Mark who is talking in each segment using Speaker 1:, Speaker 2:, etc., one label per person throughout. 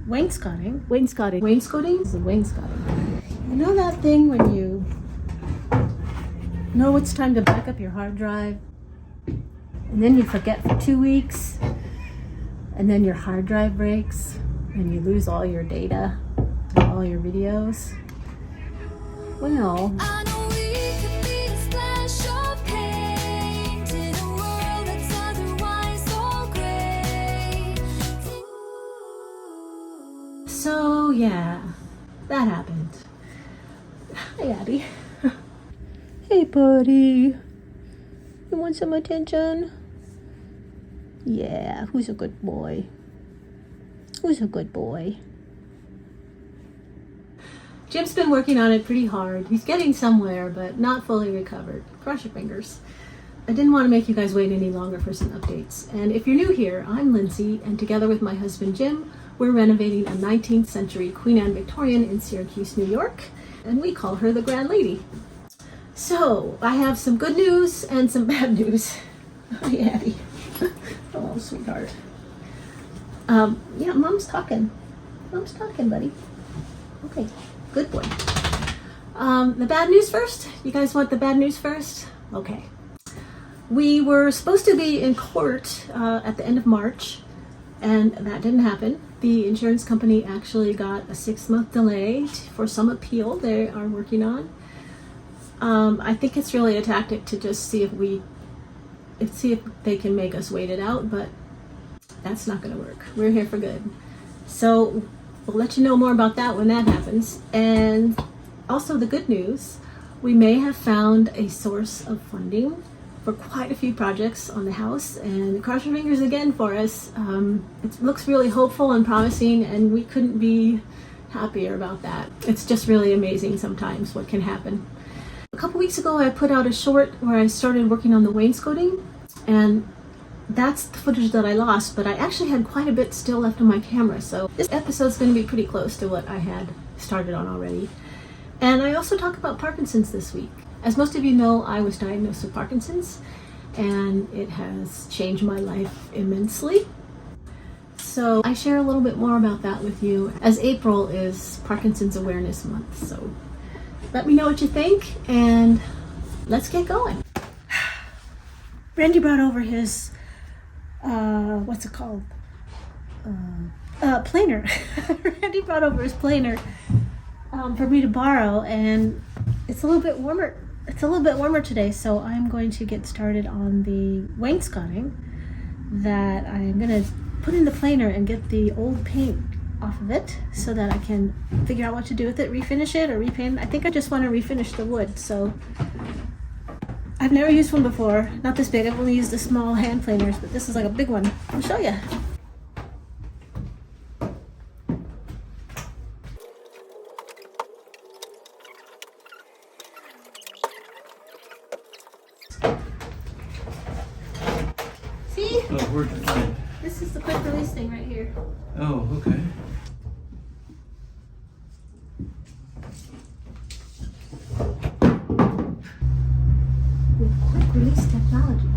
Speaker 1: Wainscoting.
Speaker 2: Wainscoting is a wainscoting.
Speaker 1: You know that thing when you know it's time to back up your hard drive and then you forget for 2 weeks and then your hard drive breaks and you lose all your data and all your videos? Well,
Speaker 3: I know we could be a splash of paint in a world that's otherwise so gray.
Speaker 1: so yeah, that happened. Hi, Abby. Hey, buddy. You want some attention? Yeah, who's a good boy? Who's a good boy? Jim's been working on it pretty hard. He's getting somewhere, but not fully recovered. Cross your fingers. I didn't want to make you guys wait any longer for some updates. And if you're new here, I'm Lindsay, and together with my husband Jim, we're renovating a 19th century Queen Anne Victorian in Syracuse, New York, and we call her the Grand Lady. So, I have some good news and some bad news. Hi, Abby. Oh, sweetheart. Yeah, Mom's talking. Mom's talking, buddy. Okay, good boy. The bad news first? You guys want the bad news first? Okay. We were supposed to be in court at the end of March, and that didn't happen. The insurance company actually got a 6-month delay for some appeal they are working on. I think it's really a tactic to just see if they can make us wait it out, but that's not going to work. We're here for good. So we'll let you know more about that when that happens. And also the good news, we may have found a source of funding for quite a few projects on the house, and cross your fingers again for us. It looks really hopeful and promising, and we couldn't be happier about that. It's just really amazing sometimes what can happen. A couple weeks ago I put out a short where I started working on the wainscoting, and that's the footage that I lost, but I actually had quite a bit still left on my camera, so this episode's going to be pretty close to what I had started on already. And I also talk about Parkinson's this week. As most of you know, I was diagnosed with Parkinson's, and it has changed my life immensely. So I share a little bit more about that with you, as April is Parkinson's Awareness Month. So let me know what you think, and let's get going. Randy brought over his, what's it called? Planer. Randy brought over his planer for me to borrow, and it's a little bit warmer. It's a little bit warmer today, so I'm going to get started on the wainscoting that I'm going to put in the planer and get the old paint off of it so that I can figure out what to do with it, refinish it or repaint. I think I just want to refinish the wood. So I've never used one before, not this big. I've only used the small hand planers, but this is like a big one. I'll show you. See?
Speaker 4: Oh, where'd you find?
Speaker 1: This is the quick release thing right here.
Speaker 4: Oh, okay.
Speaker 1: With quick release technology.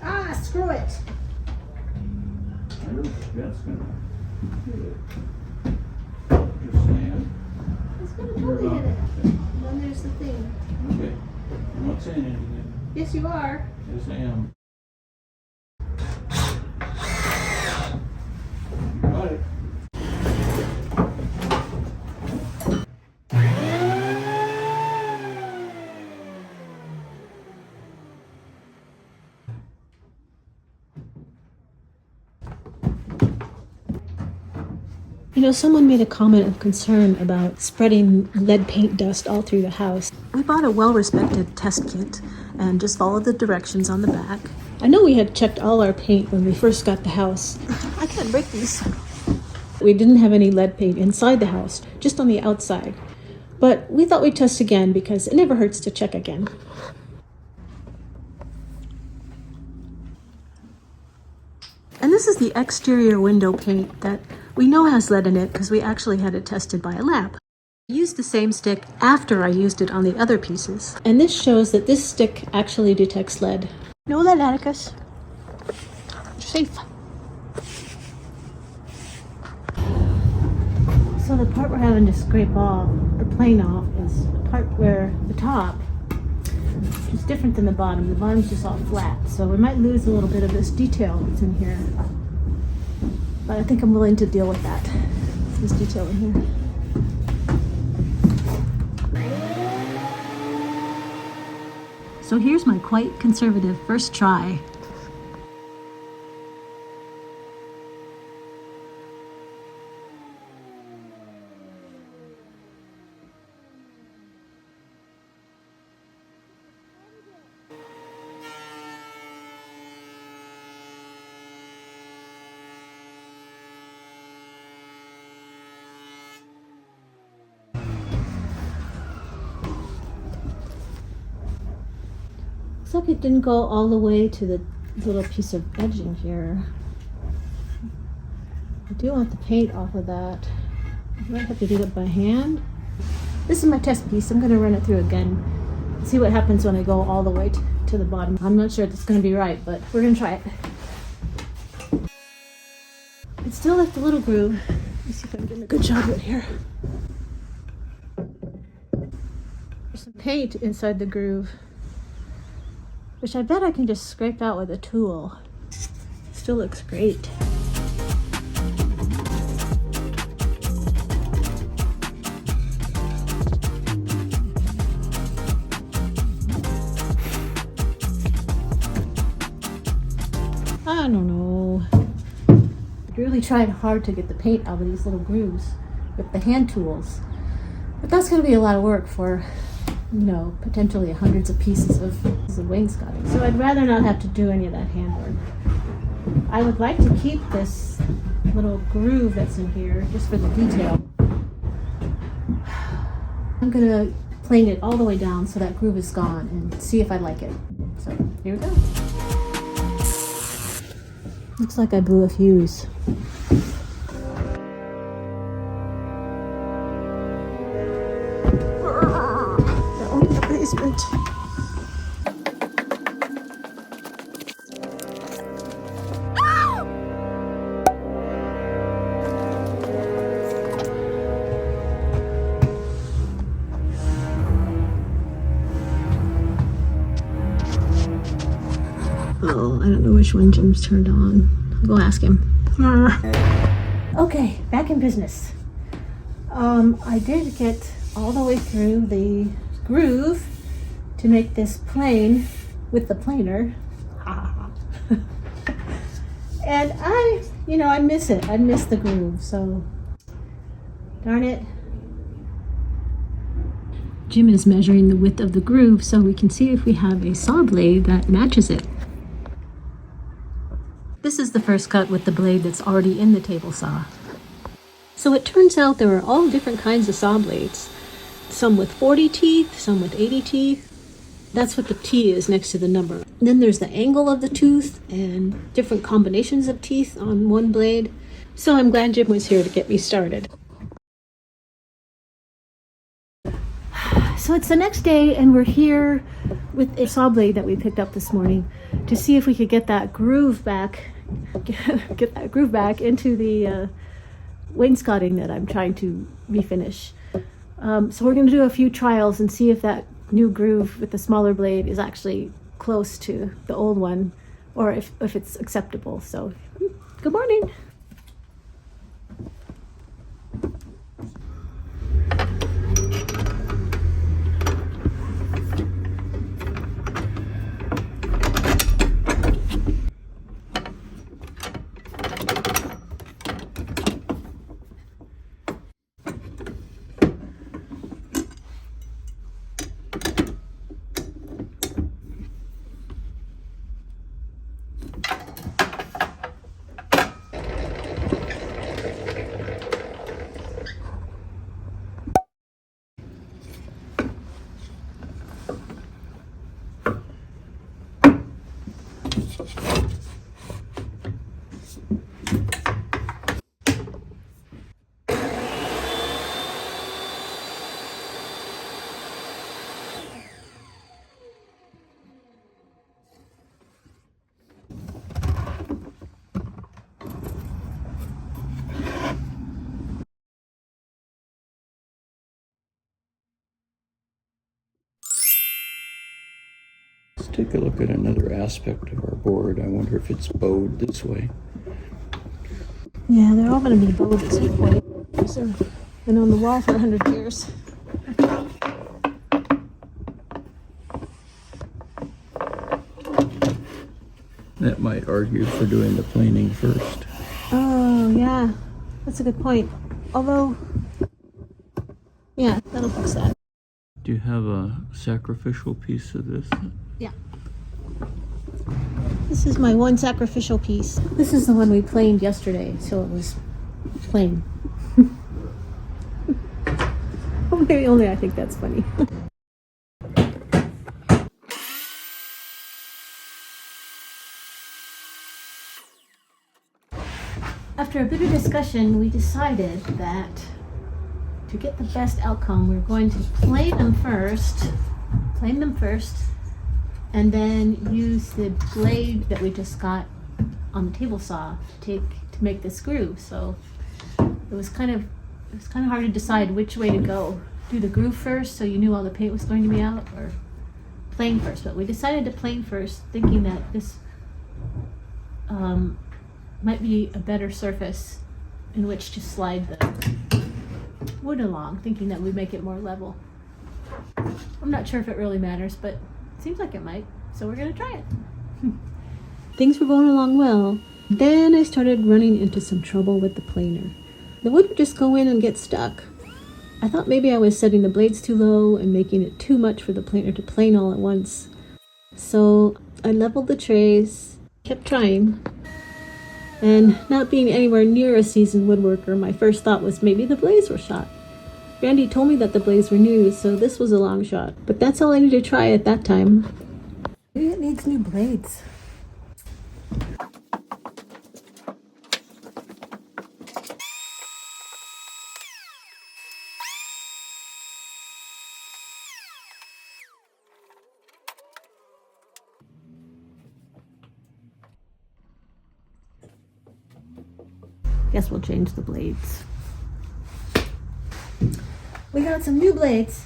Speaker 1: Ah, screw it.
Speaker 4: That's gonna hit it. Just saying.
Speaker 1: It's gonna totally hit it. And then there's the thing.
Speaker 4: Okay. I'm not saying anything.
Speaker 1: Yes, you are.
Speaker 4: Yes, I am. You got it.
Speaker 1: You know, someone made a comment of concern about spreading lead paint dust all through the house. We bought a well-respected test kit and just followed the directions on the back. I know we had checked all our paint when we first got the house. I can't break these. We didn't have any lead paint inside the house, just on the outside. But we thought we'd test again because it never hurts to check again. And this is the exterior window paint that we know has lead in it because we actually had it tested by a lab. I used the same stick after I used it on the other pieces. And this shows that this stick actually detects lead. No lead, Atticus. You're safe. So the part we're having to scrape off or plane off is the part where the top is different than the bottom. The bottom's just all flat, so we might lose a little bit of this detail that's in here. But I think I'm willing to deal with that. This detail in here. So here's my quite conservative first try. Looks like it didn't go all the way to the little piece of edging here. I do want the paint off of that. I might have to do that by hand. This is my test piece. I'm going to run it through again. See what happens when I go all the way to the bottom. I'm not sure if it's going to be right, but we're going to try it. It still left a little groove. Let's see if I'm getting a good shot of it here. There's some paint inside the groove, which I bet I can just scrape out with a tool. Still looks great. I don't know. I really tried hard to get the paint out of these little grooves with the hand tools. But that's gonna be a lot of work for, you know, potentially hundreds of pieces of wainscoting. So I'd rather not have to do any of that handwork. I would like to keep this little groove that's in here just for the detail. I'm gonna plane it all the way down so that groove is gone and see if I like it. So here we go. Looks like I blew a fuse. Basement. Oh, I don't know which one Jim's turned on. I'll go ask him. Okay, back in business. I did get all the way through the groove to make this plane with the planer. And I miss it. I miss the groove, so darn it. Jim is measuring the width of the groove so we can see if we have a saw blade that matches it. This is the first cut with the blade that's already in the table saw. So it turns out there are all different kinds of saw blades. Some with 40 teeth, some with 80 teeth. That's what the T is next to the number. Then there's the angle of the tooth and different combinations of teeth on one blade. So I'm glad Jim was here to get me started. So it's the next day and we're here with a saw blade that we picked up this morning to see if we could get that groove back, into the wainscoting that I'm trying to refinish. So we're going to do a few trials and see if that new groove with the smaller blade is actually close to the old one or if it's acceptable. So good morning.
Speaker 4: take a look at another aspect of our board. I wonder if it's bowed this way.
Speaker 1: Yeah, they're all going to be bowed at some point. So, been on the wall for 100 years.
Speaker 4: That might argue for doing the planing first.
Speaker 1: Oh, yeah. That's a good point. Although, yeah, that'll fix that.
Speaker 4: Do you have a sacrificial piece of this?
Speaker 1: Yeah. This is my one sacrificial piece. This is the one we planed yesterday, so it was plain. Only I think that's funny. After a bit of discussion, we decided that to get the best outcome, we're going to plane them first, and then use the blade that we just got on the table saw to make this groove. So it was kind of hard to decide which way to go. Do the groove first so you knew all the paint was going to be out, or plane first. But we decided to plane first, thinking that this might be a better surface in which to slide the wood along, thinking that would make it more level. I'm not sure if it really matters, but it seems like it might, so we're gonna try it. Things were going along well. Then I started running into some trouble with the planer. The wood would just go in and get stuck. I thought maybe I was setting the blades too low and making it too much for the planer to plane all at once. So I leveled the trays, kept trying, and not being anywhere near a seasoned woodworker, my first thought was maybe the blades were shot. Randy told me that the blades were new, so this was a long shot. But that's all I needed to try at that time. Maybe it needs new blades. Guess we'll change the blades. We got some new blades.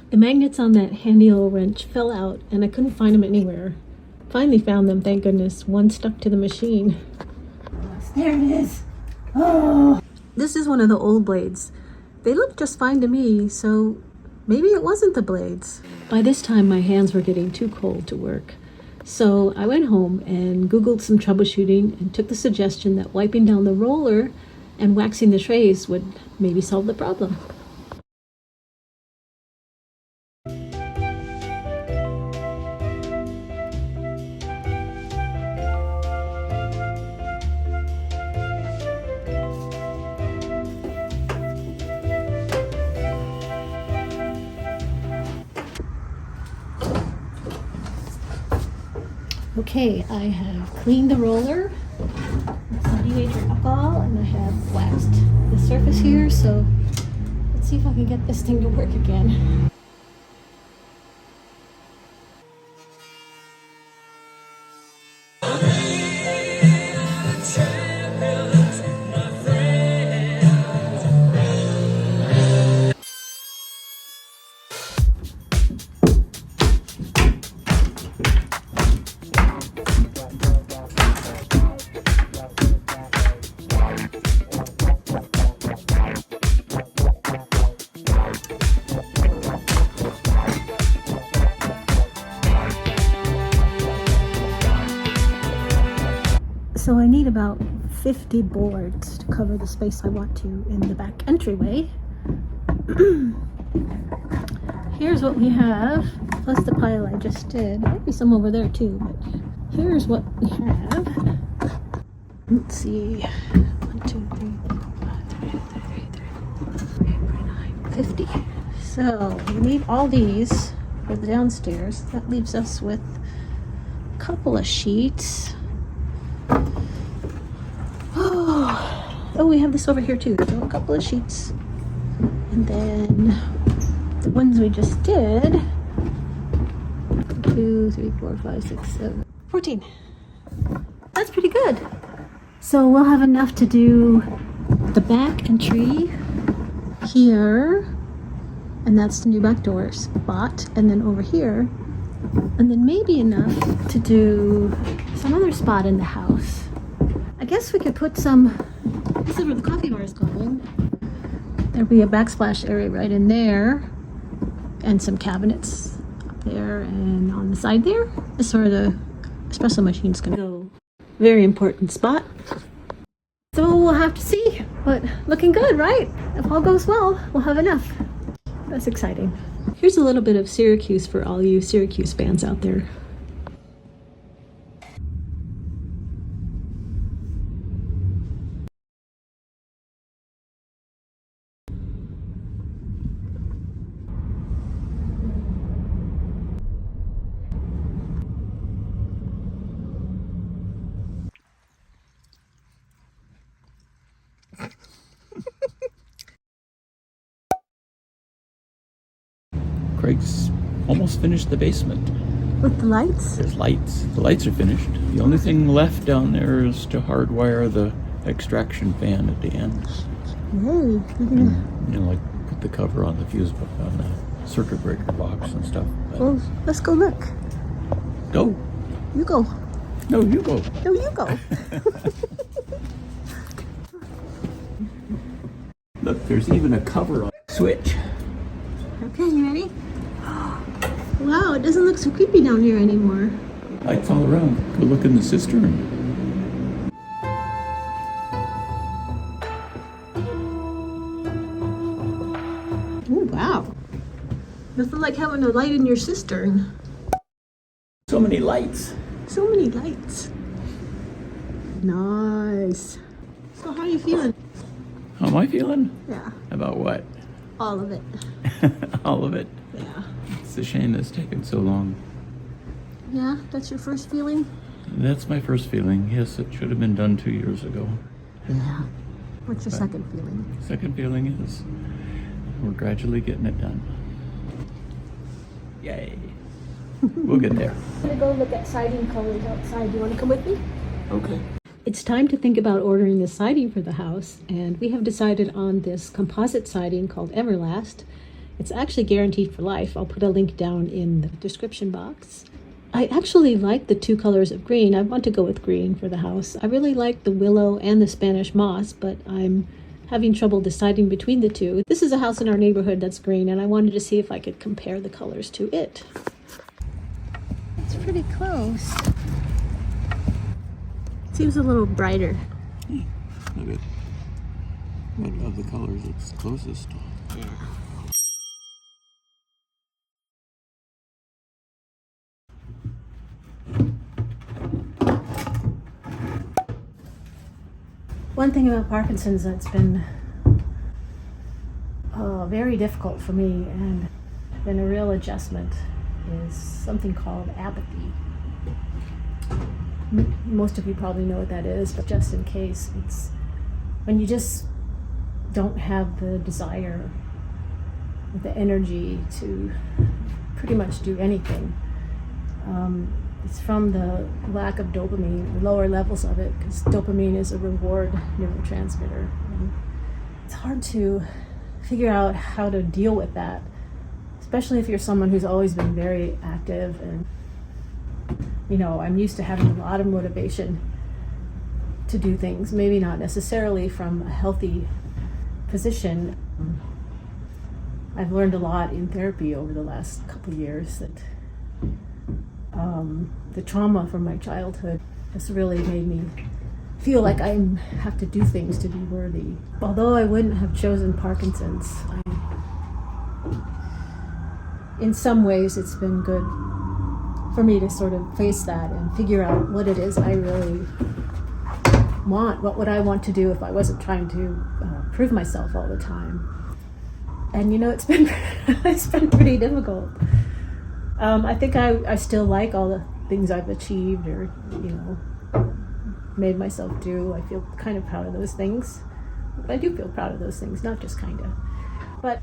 Speaker 1: The magnets on that handy little wrench fell out and I couldn't find them anywhere. Finally found them, thank goodness. One stuck to the machine. There it is. Oh! This is one of the old blades. They look just fine to me, so maybe it wasn't the blades. By this time my hands were getting too cold to work. So I went home and Googled some troubleshooting and took the suggestion that wiping down the roller and waxing the trays would maybe solve the problem. Okay, I have cleaned the roller with some dehydrated alcohol and I have waxed the surface here, so let's see if I can get this thing to work again. So I need about 50 boards to cover the space I want to in the back entryway. Here's what we have, plus the pile I just did. There might be some over there too, but here's what we have. Let's see, 1, 2, 3, 4, 5, 6, 7, 8, 9, 50. So we need all these for the downstairs. That leaves us with a couple of sheets. Oh, we have this over here too. So a couple of sheets. And And then the ones we just did, 2, 3, 4, 5, 6, 7, 14. That's pretty good. So we'll have enough to do the back entry here, and that's the new back door spot, and then over here, and then maybe enough to do some other spot in the house. I guess we could put some, this is where the coffee bar is going. There'll be a backsplash area right in there, and some cabinets up there, and on the side there is where the espresso machine's gonna go. Very important spot. So we'll have to see, but looking good, right? If all goes well, we'll have enough. That's exciting. Here's a little bit of Syracuse for all you Syracuse fans out there.
Speaker 4: Craig's almost finished the basement.
Speaker 1: With the lights?
Speaker 4: There's lights. The lights are finished. The only thing left down there is to hardwire the extraction fan at the end.
Speaker 1: Yay.
Speaker 4: And, you know, like put the cover on the fuse box, on the circuit breaker box and stuff. But
Speaker 1: Well, let's go look.
Speaker 4: go.
Speaker 1: You go.
Speaker 4: No, you go.
Speaker 1: No, you go.
Speaker 4: Look, there's even a cover on the switch.
Speaker 1: Okay, you ready? Wow, it doesn't look so creepy down here anymore.
Speaker 4: Lights all around. Go look in the cistern.
Speaker 1: Oh, wow. Nothing like having a light in your cistern.
Speaker 4: So many lights.
Speaker 1: So many lights. Nice. So how are you feeling?
Speaker 4: How am I feeling?
Speaker 1: Yeah,
Speaker 4: About what?
Speaker 1: all of it.
Speaker 4: All of it.
Speaker 1: Yeah.
Speaker 4: It's a shame it's taken so long.
Speaker 1: Yeah, that's your first feeling?
Speaker 4: That's my first feeling. Yes, it should have been done 2 years ago.
Speaker 1: Yeah. What's your second feeling?
Speaker 4: Second feeling is we're gradually getting it done. Yay. We'll get there.
Speaker 1: I'm gonna go look at siding colors outside. You wanna come with me?
Speaker 4: Okay.
Speaker 1: It's time to think about ordering the siding for the house, and we have decided on this composite siding called Everlast. It's actually guaranteed for life. I'll put a link down in the description box. I actually like the two colors of green. I want to go with green for the house. I really like the willow and the Spanish moss, but I'm having trouble deciding between the two. This is a house in our neighborhood that's green, and I wanted to see if I could compare the colors to it. It's pretty close. Seems a little brighter.
Speaker 4: Look at what of the colors it's closest.
Speaker 1: Yeah. One thing about Parkinson's that's been very difficult for me and been a real adjustment is something called apathy. Most of you probably know what that is, but just in case, it's when you just don't have the desire, the energy to pretty much do anything. It's from the lack of dopamine, the lower levels of it, because dopamine is a reward neurotransmitter. And it's hard to figure out how to deal with that, especially if you're someone who's always been very active. And you know, I'm used to having a lot of motivation to do things, maybe not necessarily from a healthy position. I've learned a lot in therapy over the last couple of years that the trauma from my childhood has really made me feel like I have to do things to be worthy. Although I wouldn't have chosen Parkinson's, in some ways it's been good for me to sort of face that and figure out what it is I really want. What would I want to do if I wasn't trying to prove myself all the time? And you know, it's been it's been pretty difficult. I think I still like all the things I've achieved or, you know, made myself do. I feel kind of proud of those things. I do feel proud of those things, not just kind of. But,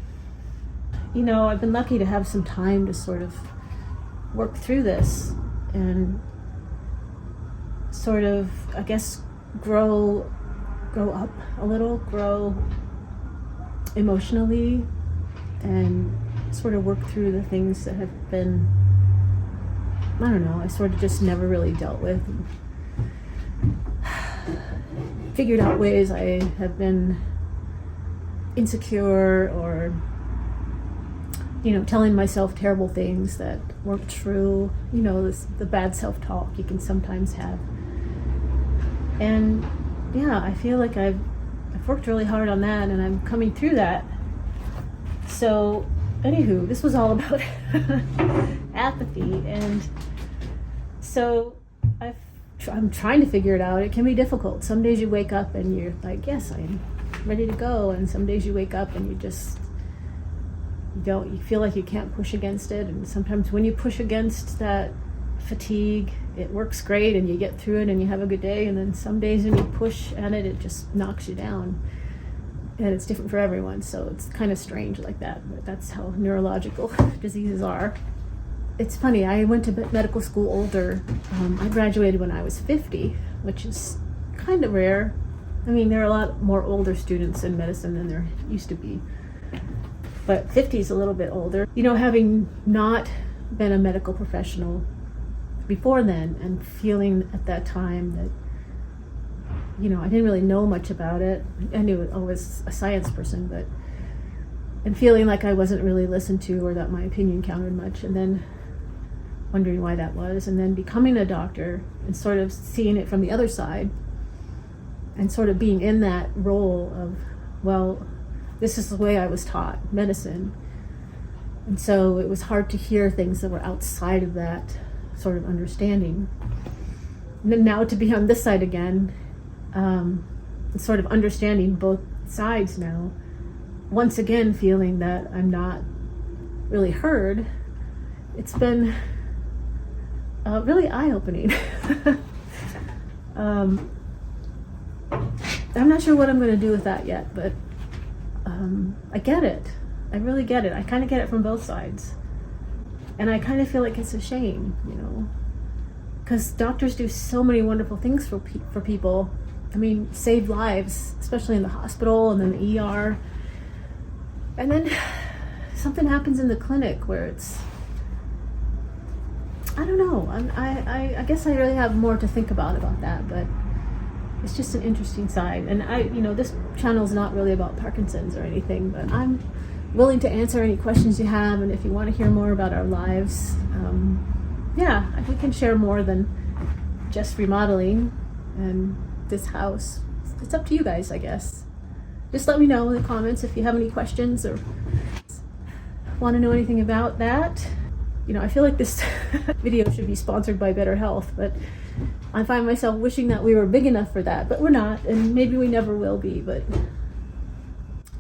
Speaker 1: you know, I've been lucky to have some time to sort of work through this and sort of, I guess, grow up a little, grow emotionally, and sort of work through the things that have been, I don't know, I sort of just never really dealt with. Figured out ways I have been insecure, or, you know, telling myself terrible things that weren't true. You know, the bad self-talk you can sometimes have. And yeah, I feel like I've worked really hard on that, and I'm coming through that. So, anywho, this was all about apathy, and so I'm trying to figure it out. It can be difficult. Some days you wake up and you're like, yes, I'm ready to go, and some days you wake up and you feel like you can't push against it. And sometimes when you push against that fatigue, it works great and you get through it and you have a good day. And then some days when you push at it, it just knocks you down. And it's different for everyone, so it's kind of strange like that, but that's how neurological diseases are. It's funny, I went to medical school older. I graduated when I was 50, which is kind of rare. I mean, there are a lot more older students in medicine than there used to be, but 50 is a little bit older. You know, having not been a medical professional before then, and feeling at that time that, you know, I didn't really know much about it. I knew I was a science person, and feeling like I wasn't really listened to, or that my opinion counted much, and then wondering why that was, and then becoming a doctor and sort of seeing it from the other side, and sort of being in that role of, well, this is the way I was taught medicine. And so it was hard to hear things that were outside of that sort of understanding. And then now to be on this side again, sort of understanding both sides now, once again feeling that I'm not really heard, it's been really eye-opening. I'm not sure what I'm going to do with that yet, but I get it. I really get it. I kind of get it from both sides. And I kind of feel like it's a shame, you know, because doctors do so many wonderful things for people. I mean, save lives, especially in the hospital and then the ER. And then something happens in the clinic where it's, I don't know. I guess I really have more to think about that, but it's just an interesting side. And you know, this channel is not really about Parkinson's or anything, but I'm willing to answer any questions you have. And if you want to hear more about our lives, yeah, we can share more than just remodeling and this house. It's up to you guys, I guess. Just let me know in the comments if you have any questions or want to know anything about that. You know, I feel like this video should be sponsored by Better Health, but I find myself wishing that we were big enough for that, but we're not, and maybe we never will be. But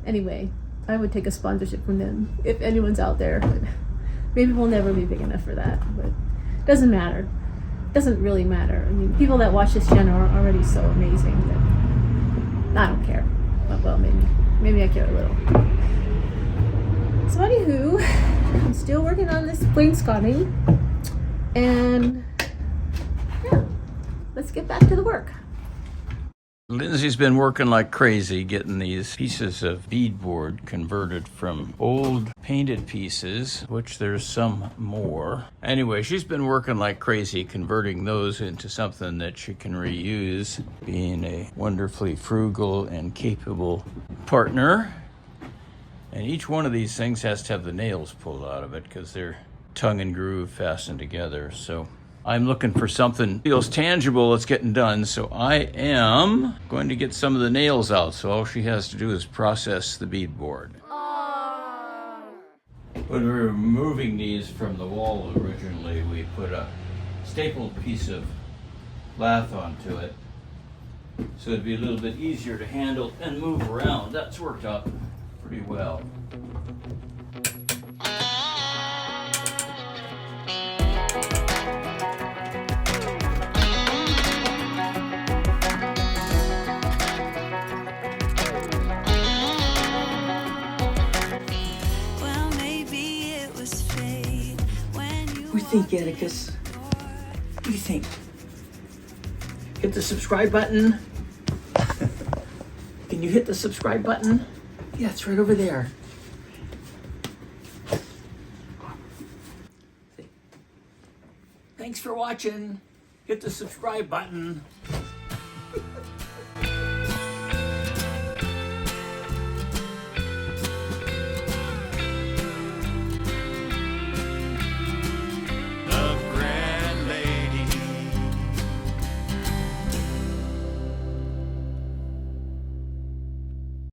Speaker 1: anyway, I would take a sponsorship from them if anyone's out there, but maybe we'll never be big enough for that. But it doesn't matter. It doesn't really matter. I mean, people that watch this channel are already so amazing that I don't care. Well, maybe I care a little. So anywho, I'm still working on this wainscoting, and yeah, let's get back to the work.
Speaker 4: Lindsay's been working like crazy getting these pieces of beadboard converted from old painted pieces, which there's some more. Anyway, she's been working like crazy converting those into something that she can reuse, being a wonderfully frugal and capable partner. And each one of these things has to have the nails pulled out of it because they're tongue and groove fastened together. So I'm looking for something that feels tangible that's getting done. So I am going to get some of the nails out. So all she has to do is process the beadboard. When we were removing these from the wall originally, we put a stapled piece of lath onto it, so it'd be a little bit easier to handle and move around. That's worked out pretty well. do you think, Atticus? What do you think? Hit the subscribe button. Can you hit the subscribe button? Yeah, it's right over there. Thanks for watching. Hit the subscribe button.